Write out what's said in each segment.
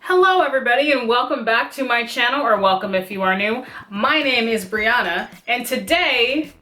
Hello everybody and welcome back to my channel, or welcome if you are new. My name is Brianna and today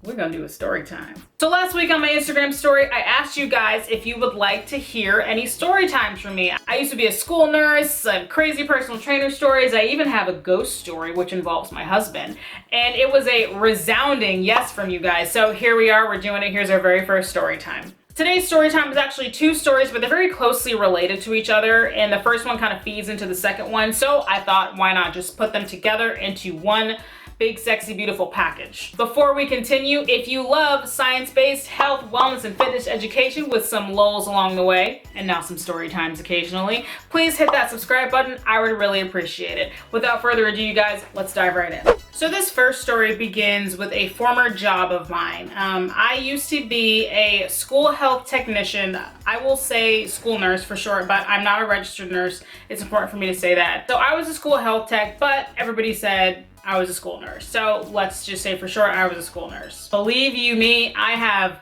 we're gonna do a story time. So last week on my Instagram story, I asked you guys if you would like to hear any story times from me. I used to be a school nurse, I have crazy personal trainer stories, I even have a ghost story which involves my husband. And it was a resounding yes from you guys. So here we are, we're doing it. Here's our very first story time. Today's story time is actually two stories, but they're very closely related to each other, and the first one kind of feeds into the second one, so I thought why not just put them together into one big, sexy, beautiful package. Before we continue, if you love science-based health, wellness, and fitness education with some lulls along the way, and now some story times occasionally, please hit that subscribe button. I would really appreciate it. Without further ado, you guys, let's dive right in. So this first story begins with a former job of mine. I used to be a school health technician. I will say school nurse for short, but I'm not a registered nurse. It's important for me to say that. So I was a school health tech, but everybody said I was a school nurse. So let's just say for short, I was a school nurse. Believe you me, I have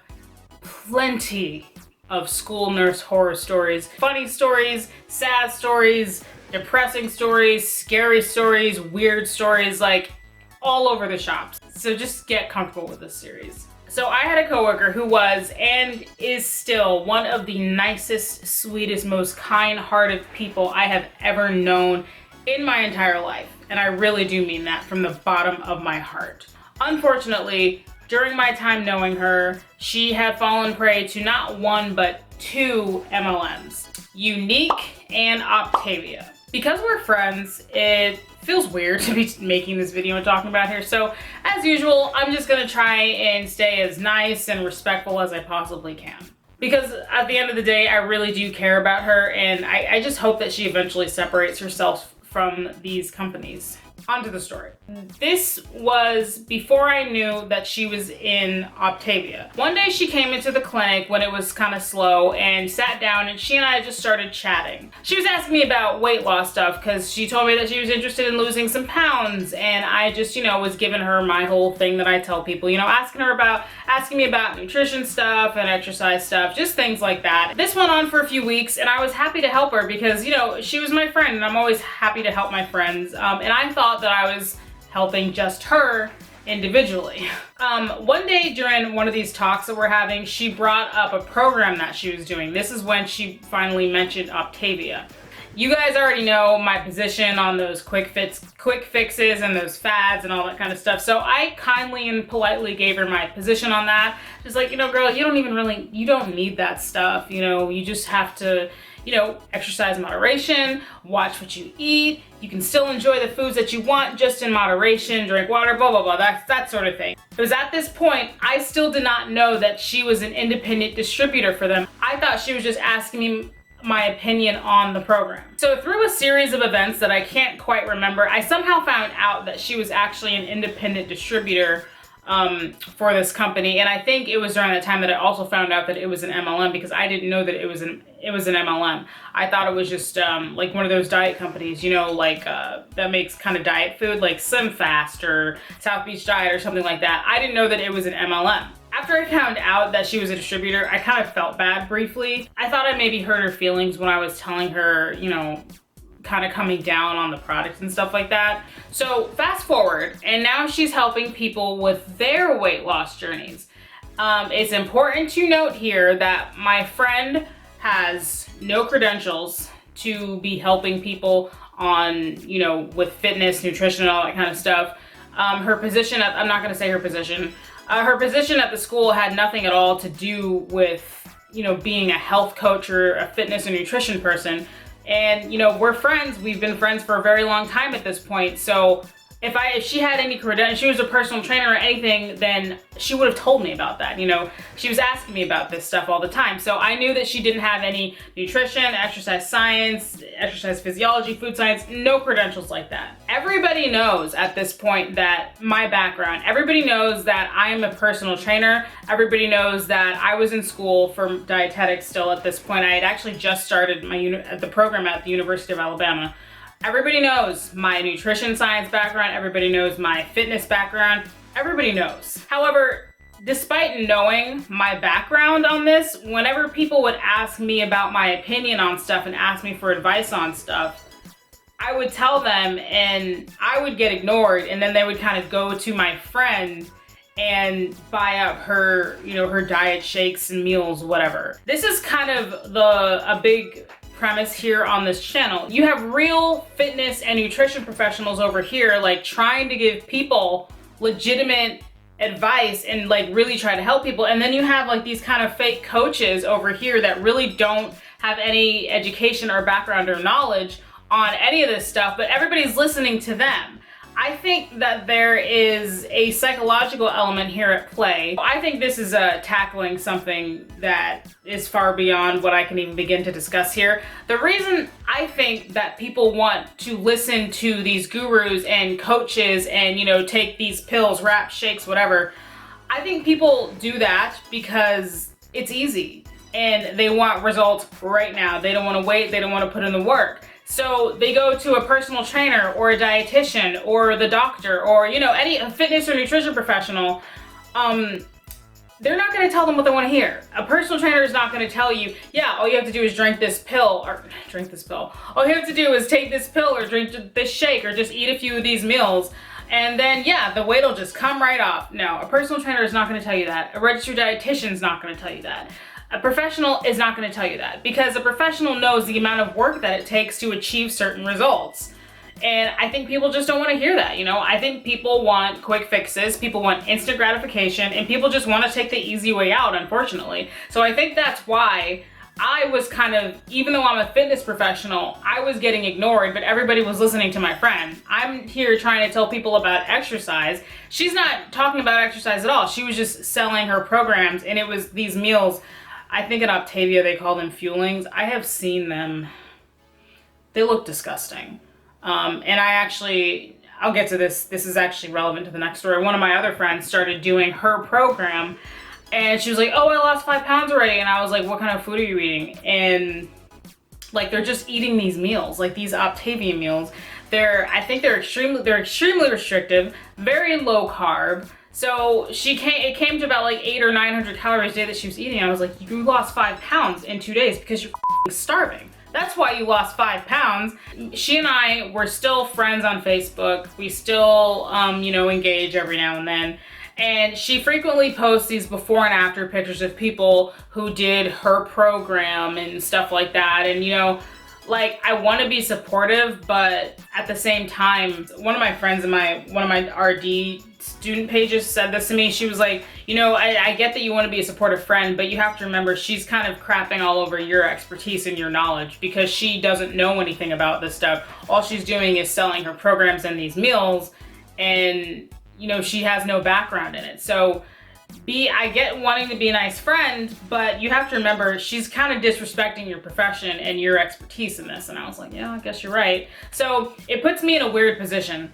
plenty of school nurse horror stories. Funny stories, sad stories, depressing stories, scary stories, weird stories, like all over the shops. So just get comfortable with this series. So I had a coworker who was and is still one of the nicest, sweetest, most kind-hearted people I have ever known in my entire life. And I really do mean that from the bottom of my heart. Unfortunately, during my time knowing her, she had fallen prey to not one, but two MLMs, Unique and Octavia. Because we're friends, it feels weird to be making this video and talking about her. So as usual, I'm just gonna try and stay as nice and respectful as I possibly can. Because at the end of the day, I really do care about her, and I just hope that she eventually separates herself from these companies. On to the story. This was before I knew that she was in Octavia. One day she came into the clinic when it was kind of slow and sat down, and she and I just started chatting. She was asking me about weight loss stuff because she told me that she was interested in losing some pounds, and I just, was giving her my whole thing that I tell people, asking me about nutrition stuff and exercise stuff, just things like that. This went on for a few weeks, and I was happy to help her because, she was my friend, and I'm always happy to help my friends. And I thought that I was helping just her individually. One day during one of these talks that we're having, she brought up a program that she was doing. This is when she finally mentioned Octavia. You guys already know my position on those quick fixes and those fads and all that kind of stuff. So I kindly and politely gave her my position on that. Just like, girl, you don't need that stuff. You just have to, exercise in moderation, watch what you eat. You can still enjoy the foods that you want, just in moderation, drink water, blah, blah, blah, that sort of thing. It was at this point, I still did not know that she was an independent distributor for them. I thought she was just asking me my opinion on the program. So through a series of events that I can't quite remember, I somehow found out that she was actually an independent distributor for this company, and I think it was during that time that I also found out that it was an MLM, because I didn't know that it was an MLM. I thought it was just like one of those diet companies, that makes kind of diet food, like SlimFast or South Beach Diet or something like that. I didn't know that it was an MLM. After I found out that she was a distributor, I kind of felt bad briefly. I thought I maybe hurt her feelings when I was telling her, kind of coming down on the product and stuff like that. So fast forward, and now she's helping people with their weight loss journeys. It's important to note here that my friend has no credentials to be helping people on, with fitness, nutrition, and all that kind of stuff. Her position, I'm not gonna say her position. Her position at the school had nothing at all to do with, being a health coach or a fitness and nutrition person. And, we're friends. We've been friends for a very long time at this point. So if she had any credentials, she was a personal trainer or anything, then she would have told me about that. She was asking me about this stuff all the time. So I knew that she didn't have any nutrition, exercise science, exercise physiology, food science, no credentials like that. Everybody knows at this point that my background, everybody knows that I am a personal trainer. Everybody knows that I was in school for dietetics still at this point. I had actually just started the program at the University of Alabama. Everybody knows my nutrition science background. Everybody knows my fitness background. Everybody knows. However, Despite knowing my background on this, whenever people would ask me about my opinion on stuff and ask me for advice on stuff, I would tell them and I would get ignored, and then they would kind of go to my friend and buy up her, her diet shakes and meals, whatever. This is kind of a big premise here on this channel. You have real fitness and nutrition professionals over here, like trying to give people legitimate advice and like really try to help people. And then you have like these kind of fake coaches over here that really don't have any education or background or knowledge on any of this stuff, but everybody's listening to them. I think that there is a psychological element here at play. I think this is tackling something that is far beyond what I can even begin to discuss here. The reason I think that people want to listen to these gurus and coaches and, take these pills, wraps, shakes, whatever, I think people do that because it's easy and they want results right now. They don't want to wait. They don't want to put in the work. So they go to a personal trainer or a dietitian or the doctor or, any fitness or nutrition professional. They're not going to tell them what they want to hear. A personal trainer is not going to tell you, yeah, all you have to do is drink this pill. All you have to do is take this pill or drink this shake or just eat a few of these meals. And then, yeah, the weight will just come right off. No, a personal trainer is not going to tell you that. A registered dietitian is not going to tell you that. A professional is not going to tell you that, because a professional knows the amount of work that it takes to achieve certain results. And I think people just don't want to hear that. I think people want quick fixes, people want instant gratification, and people just want to take the easy way out, unfortunately. So I think that's why I was kind of, even though I'm a fitness professional, I was getting ignored, but everybody was listening to my friend. I'm here trying to tell people about exercise. She's not talking about exercise at all. She was just selling her programs, and it was these meals. I think in Octavia they call them fuelings. I have seen them. They look disgusting. And I'll get to this. This is actually relevant to the next story. One of my other friends started doing her program, and she was like, oh, I lost 5 pounds already. And I was like, what kind of food are you eating? And like, they're just eating these meals, like these Octavia meals. I think they're extremely restrictive, very low carb. So it came to about like 800 or 900 calories a day that she was eating. I was like, you lost 5 pounds in 2 days because you're starving. That's why you lost 5 pounds. She and I were still friends on Facebook. We still, engage every now and then. And she frequently posts these before and after pictures of people who did her program and stuff like that. And, like, I want to be supportive, but at the same time, one of my friends in one of my RD student pages said this to me. She was like, I get that you want to be a supportive friend, but you have to remember she's kind of crapping all over your expertise and your knowledge because she doesn't know anything about this stuff. All she's doing is selling her programs and these meals, and, she has no background in it. So I get wanting to be a nice friend, but you have to remember she's kind of disrespecting your profession and your expertise in this. And I was like, yeah, I guess you're right. So it puts me in a weird position.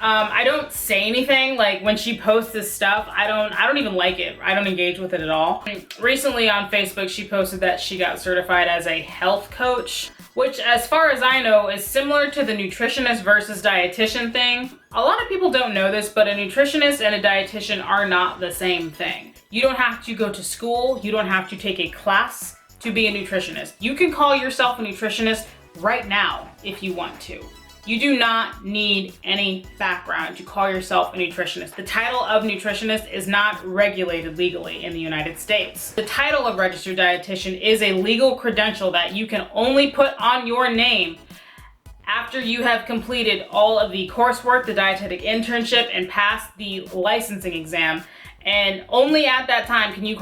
I don't say anything. Like, when she posts this stuff, I don't even like it. I don't engage with it at all. Recently on Facebook, she posted that she got certified as a health coach, which, as far as I know, is similar to the nutritionist versus dietitian thing. A lot of people don't know this, but a nutritionist and a dietitian are not the same thing. You don't have to go to school. You don't have to take a class to be a nutritionist. You can call yourself a nutritionist right now if you want to. You do not need any background to call yourself a nutritionist. The title of nutritionist is not regulated legally in the United States. The title of registered dietitian is a legal credential that you can only put on your name after you have completed all of the coursework, the dietetic internship, and passed the licensing exam. And only at that time can you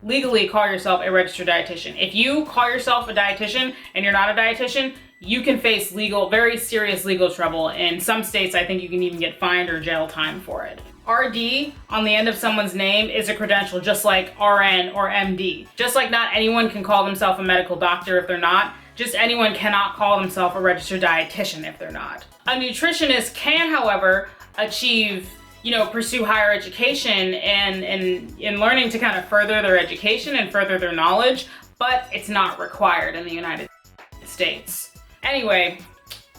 legally call yourself a registered dietitian. If you call yourself a dietitian and you're not a dietitian, you can face very serious legal trouble. In some states, I think you can even get fined or jail time for it. RD on the end of someone's name is a credential, just like RN or MD. Just like not anyone can call themselves a medical doctor if they're not, just anyone cannot call themselves a registered dietitian if they're not. A nutritionist can, however, pursue higher education and learning to kind of further their education and further their knowledge, but it's not required in the United States. Anyway,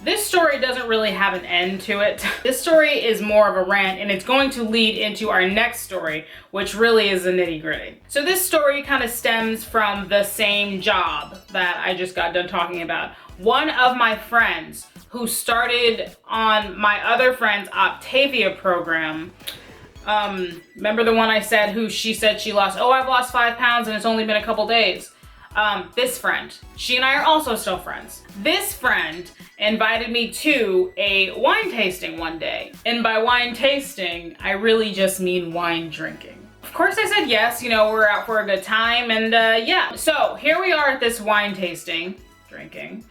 This story doesn't really have an end to it. This story is more of a rant, and it's going to lead into our next story, which really is the nitty-gritty. So this story kind of stems from the same job that I just got done talking about. One of my friends who started on my other friend's Octavia program, remember the one I said she said she lost, oh, I've lost 5 pounds and it's only been a couple days. This friend, she and I are also still friends. This friend invited me to a wine tasting one day. And by wine tasting, I really just mean wine drinking. Of course I said yes, you know, we're out for a good time, and yeah. So here we are at this wine tasting, drinking,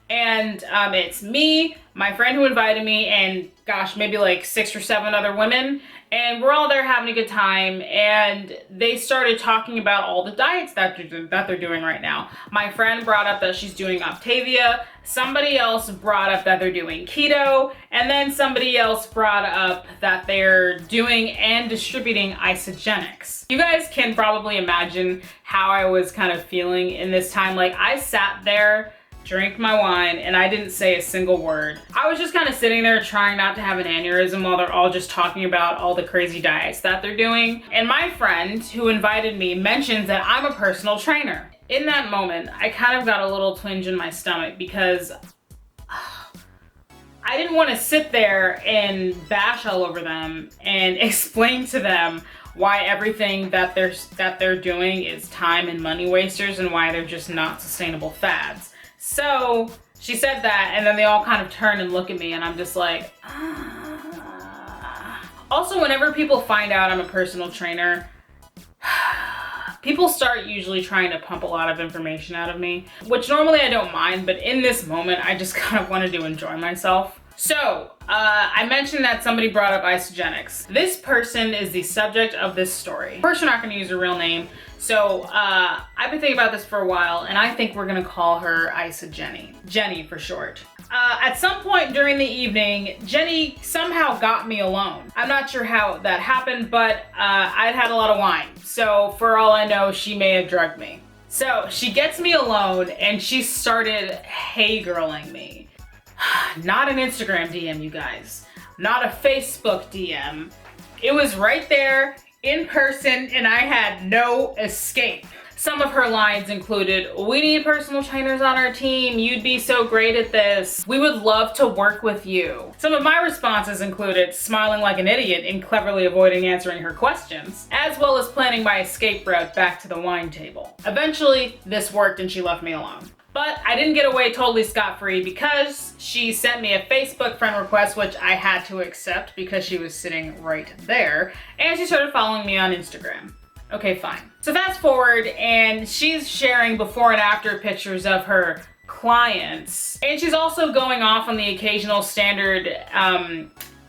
and it's me, my friend who invited me, and gosh, maybe like 6 or 7 other women. And we're all there having a good time, and they started talking about all the diets that they're doing right now. My friend brought up that she's doing Octavia, somebody else brought up that they're doing keto, and then somebody else brought up that they're doing and distributing isogenics. You guys can probably imagine how I was kind of feeling in this time. Like, I sat there, drank my wine, and I didn't say a single word. I was just kind of sitting there trying not to have an aneurysm while they're all just talking about all the crazy diets that they're doing. And my friend who invited me mentions that I'm a personal trainer. In that moment, I kind of got a little twinge in my stomach because I didn't want to sit there and bash all over them and explain to them why everything that they're doing is time and money wasters and why they're just not sustainable fads. So she said that, and then they all kind of turn and look at me, and I'm just like, ah. Also, whenever people find out I'm a personal trainer, people start usually trying to pump a lot of information out of me, which normally I don't mind, but in this moment, I just kind of wanted to enjoy myself. So, I mentioned that somebody brought up isogenics. This person is the subject of this story. Of course, we're not going to use her real name. So, I've been thinking about this for a while, and I think we're going to call her Isojenny. Jenny for short. At some point during the evening, Jenny somehow got me alone. I'm not sure how that happened, but I'd had a lot of wine. So, for all I know, she may have drugged me. So, she gets me alone, and she started hey-girling me. Not an Instagram DM, you guys. Not a Facebook DM. It was right there in person, and I had no escape. Some of her lines included, we need personal trainers on our team. You'd be so great at this. We would love to work with you. Some of my responses included smiling like an idiot and cleverly avoiding answering her questions, as well as planning my escape route back to the wine table. Eventually, this worked and she left me alone. But I didn't get away totally scot-free because she sent me a Facebook friend request, which I had to accept because she was sitting right there, and she started following me on Instagram. Okay, fine. So fast forward, and she's sharing before and after pictures of her clients, and she's also going off on the occasional standard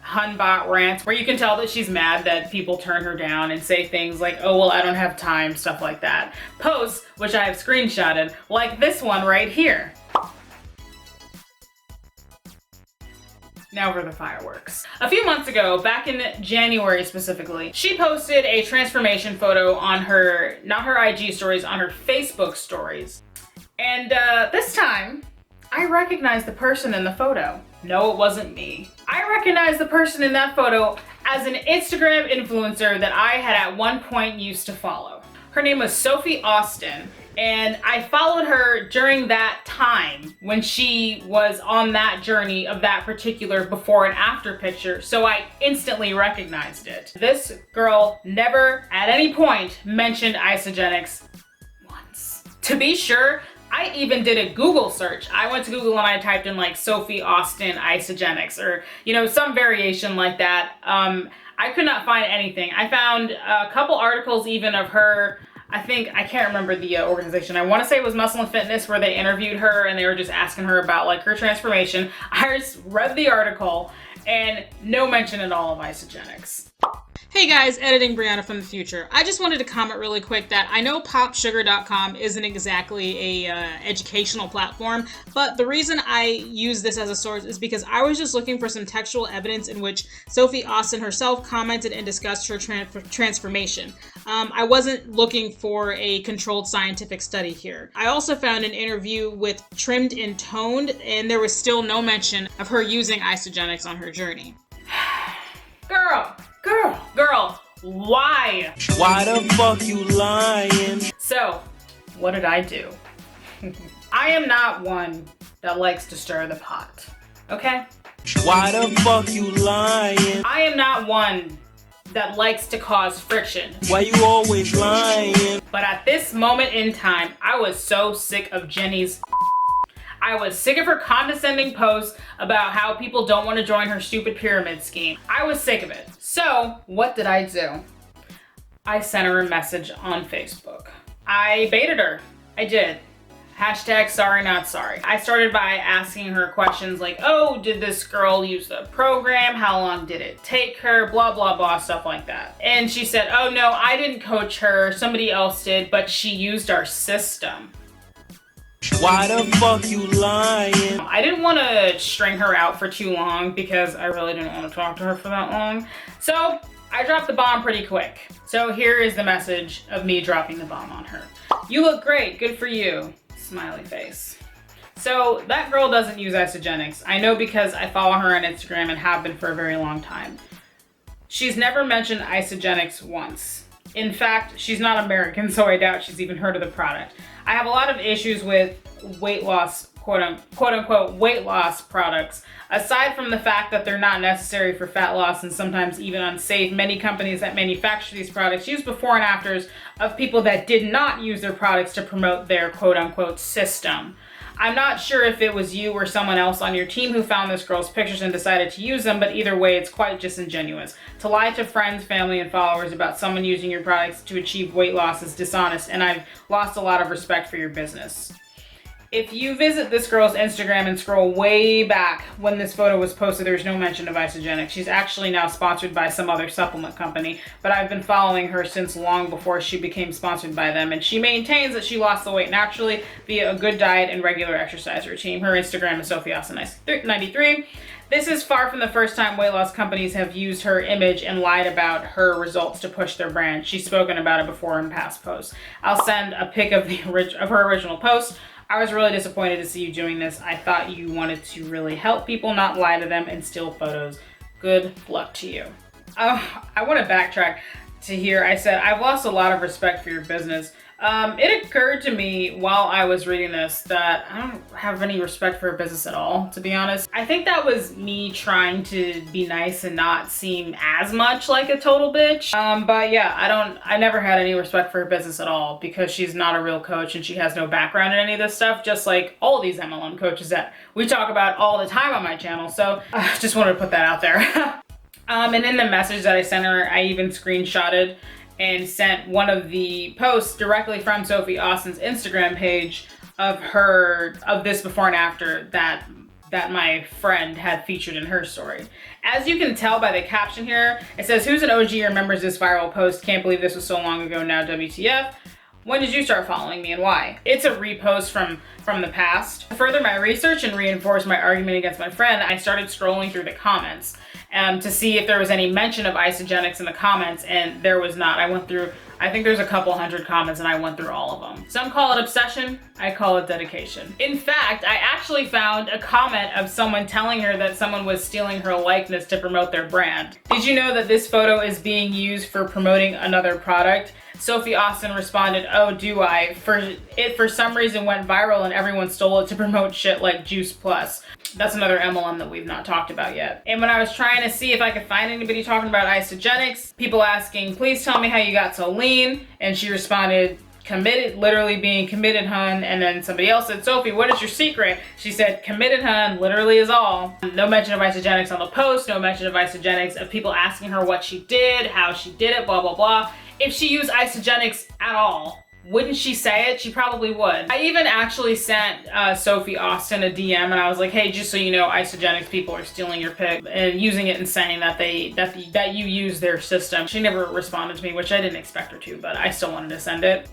Hunbot rants where you can tell that she's mad that people turn her down and say things like, oh, well, I don't have time, stuff like that. Posts, which I have screenshotted, like this one right here. Now for the fireworks. A few months ago, back in January specifically, she posted a transformation photo on her, not her IG stories, on her Facebook stories. And this time, I recognized the person in the photo. No, it wasn't me. I recognized the person in that photo as an Instagram influencer that I had at one point used to follow. Her name was Sophie Austin, and I followed her during that time when she was on that journey of that particular before and after picture, so I instantly recognized it. This girl never at any point mentioned isogenics once. To be sure, I even did a Google search. I went to Google and I typed in like Sophie Austin isogenics or, you know, some variation like that. I could not find anything. I found a couple articles even of her. I can't remember the organization. I want to say it was Muscle and Fitness, where they interviewed her and they were just asking her about like her transformation. I just read the article and no mention at all of isogenics. Hey guys, editing Brianna from the future. I just wanted to comment really quick that I know popsugar.com isn't exactly a educational platform, but the reason I use this as a source is because I was just looking for some textual evidence in which Sophie Austin herself commented and discussed her transformation. I wasn't looking for a controlled scientific study here. I also found an interview with Trimmed and Toned, and there was still no mention of her using Isagenix on her journey. Girl, why? Why the fuck you lying? So, what did I do? I am not one that likes to stir the pot, okay? Why the fuck you lying? I am not one that likes to cause friction. Why you always lying? But at this moment in time, I was so sick of Jenny's. I was sick of her condescending posts about how people don't want to join her stupid pyramid scheme. I was sick of it. So, what did I do? I sent her a message on Facebook. I baited her. I did. Hashtag sorry not sorry. I started by asking her questions like, oh, did this girl use the program? How long did it take her? Blah, blah, blah, stuff like that. And she said, oh no, I didn't coach her. Somebody else did, but she used our system. Why the fuck you lying? I didn't want to string her out for too long because I really didn't want to talk to her for that long. So I dropped the bomb pretty quick. So here is the message of me dropping the bomb on her. You look great, good for you. Smiley face. So that girl doesn't use Isagenix. I know because I follow her on Instagram and have been for a very long time. She's never mentioned Isagenix once. In fact, she's not American, so I doubt she's even heard of the product. I have a lot of issues with weight loss, quote unquote, weight loss products. Aside from the fact that they're not necessary for fat loss and sometimes even unsafe, many companies that manufacture these products use before and afters of people that did not use their products to promote their quote unquote system. I'm not sure if it was you or someone else on your team who found this girl's pictures and decided to use them, but either way, it's quite disingenuous. To lie to friends, family, and followers about someone using your products to achieve weight loss is dishonest, and I've lost a lot of respect for your business. If you visit this girl's Instagram and scroll way back when this photo was posted, there's no mention of Isagenix. She's actually now sponsored by some other supplement company, but I've been following her since long before she became sponsored by them, and she maintains that she lost the weight naturally via a good diet and regular exercise routine. Her Instagram is SophieAustin93. This is far from the first time weight loss companies have used her image and lied about her results to push their brand. She's spoken about it before in past posts. I'll send a pic of her original post. I was really disappointed to see you doing this. I thought you wanted to really help people, not lie to them and steal photos. Good luck to you. I want to backtrack to here. I said, I've lost a lot of respect for your business. It occurred to me while I was reading this that I don't have any respect for her business at all, to be honest. I think that was me trying to be nice and not seem as much like a total bitch. But yeah, I never had any respect for her business at all because she's not a real coach and she has no background in any of this stuff, just like all these MLM coaches that we talk about all the time on my channel. So I just wanted to put that out there. And in the message that I sent her, I even screenshotted and sent one of the posts directly from Sophie Austin's Instagram page of this before and after that my friend had featured in her story. As you can tell by the caption here, it says, who's an OG or remembers this viral post? Can't believe this was so long ago now, WTF. When did you start following me and why? It's a repost from the past. To further my research and reinforce my argument against my friend, I started scrolling through the comments to see if there was any mention of Isagenix in the comments, and there was not. I went through, I think there's a couple hundred comments and I went through all of them. Some call it obsession, I call it dedication. In fact, I actually found a comment of someone telling her that someone was stealing her likeness to promote their brand. Did you know that this photo is being used for promoting another product? Sophie Austin responded, oh, do I? For some reason went viral and everyone stole it to promote shit like Juice Plus. That's another MLM that we've not talked about yet. And when I was trying to see if I could find anybody talking about Isagenix, people asking, please tell me how you got so lean. And she responded, committed, literally being committed, hun. And then somebody else said, Sophie, what is your secret? She said, committed, hun, literally is all. No mention of Isagenix on the post, no mention of Isagenix, of people asking her what she did, how she did it, blah, blah, blah. If she used Isagenix at all, Wouldn't she say it? She probably would. I even actually sent Sophie Austin a DM and I was like, hey, just so you know, Isogenics people are stealing your pic and using it and saying that that you use their system. She never responded to me, which I didn't expect her to, but I still wanted to send it.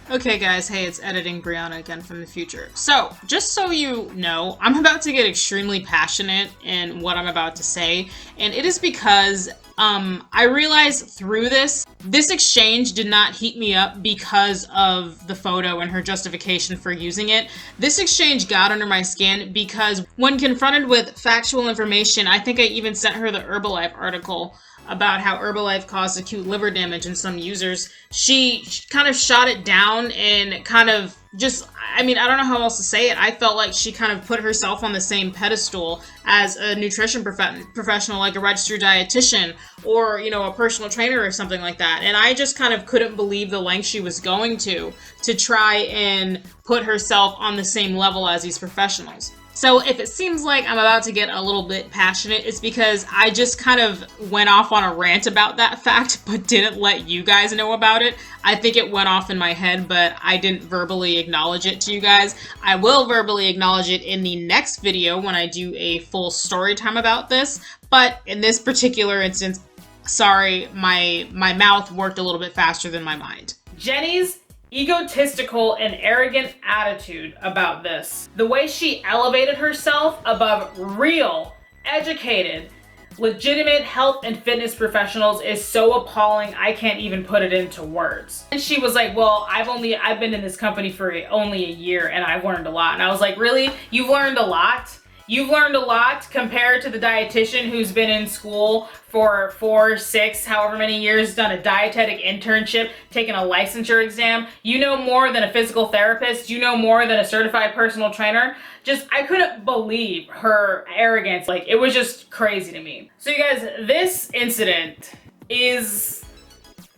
Okay guys, hey, it's Editing Brianna again from the future. So, just so you know, I'm about to get extremely passionate in what I'm about to say, and it is because I realized through this exchange did not heat me up because of the photo and her justification for using it. This exchange got under my skin because when confronted with factual information, I think I even sent her the Herbalife article about how Herbalife caused acute liver damage in some users. She kind of shot it down and kind of just, I mean, I don't know how else to say it. I felt like she kind of put herself on the same pedestal as a nutrition professional, like a registered dietitian or, you know, a personal trainer or something like that. And I just kind of couldn't believe the length she was going to try and put herself on the same level as these professionals. So if it seems like I'm about to get a little bit passionate, it's because I just kind of went off on a rant about that fact, but didn't let you guys know about it. I think it went off in my head, but I didn't verbally acknowledge it to you guys. I will verbally acknowledge it in the next video when I do a full story time about this. But in this particular instance, sorry, my mouth worked a little bit faster than my mind. Jenny's egotistical and arrogant attitude about this. The way she elevated herself above real, educated, legitimate health and fitness professionals is so appalling I can't even put it into words. And she was like, well, I've been in this company for only a year and I've learned a lot. And I was like, really? You've learned a lot? You've learned a lot compared to the dietitian who's been in school for 4, 6, however many years, done a dietetic internship, taken a licensure exam. You know more than a physical therapist. You know more than a certified personal trainer. Just, I couldn't believe her arrogance. Like, it was just crazy to me. So you guys, this incident is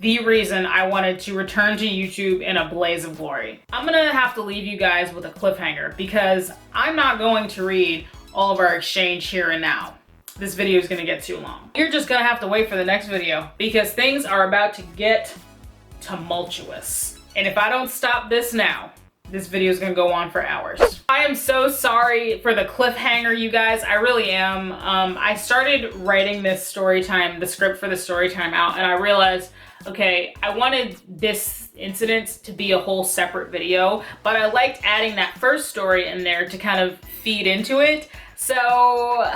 the reason I wanted to return to YouTube in a blaze of glory. I'm gonna have to leave you guys with a cliffhanger because I'm not going to read all of our exchange here and now. This video is gonna get too long. You're just gonna have to wait for the next video because things are about to get tumultuous. And if I don't stop this now, this video is gonna go on for hours. I am so sorry for the cliffhanger, you guys. I really am. I started writing this story time, the script for the story time out, and I realized, okay, I wanted this incident to be a whole separate video, but I liked adding that first story in there to kind of feed into it. So,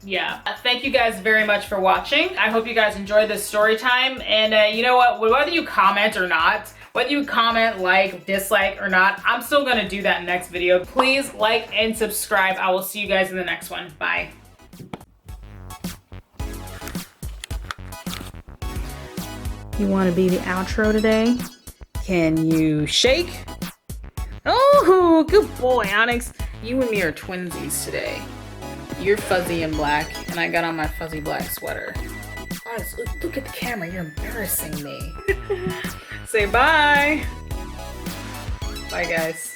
yeah. Thank you guys very much for watching. I hope you guys enjoyed this story time. And you know what? Whether you comment or not, whether you comment, like, dislike or not, I'm still gonna do that next video. Please like and subscribe. I will see you guys in the next one. Bye. You want to be the outro today? Can you shake? Oh, good boy, Onyx. You and me are twinsies today. You're fuzzy and black, and I got on my fuzzy black sweater. Onyx, look at the camera. You're embarrassing me. Say bye. Bye, guys.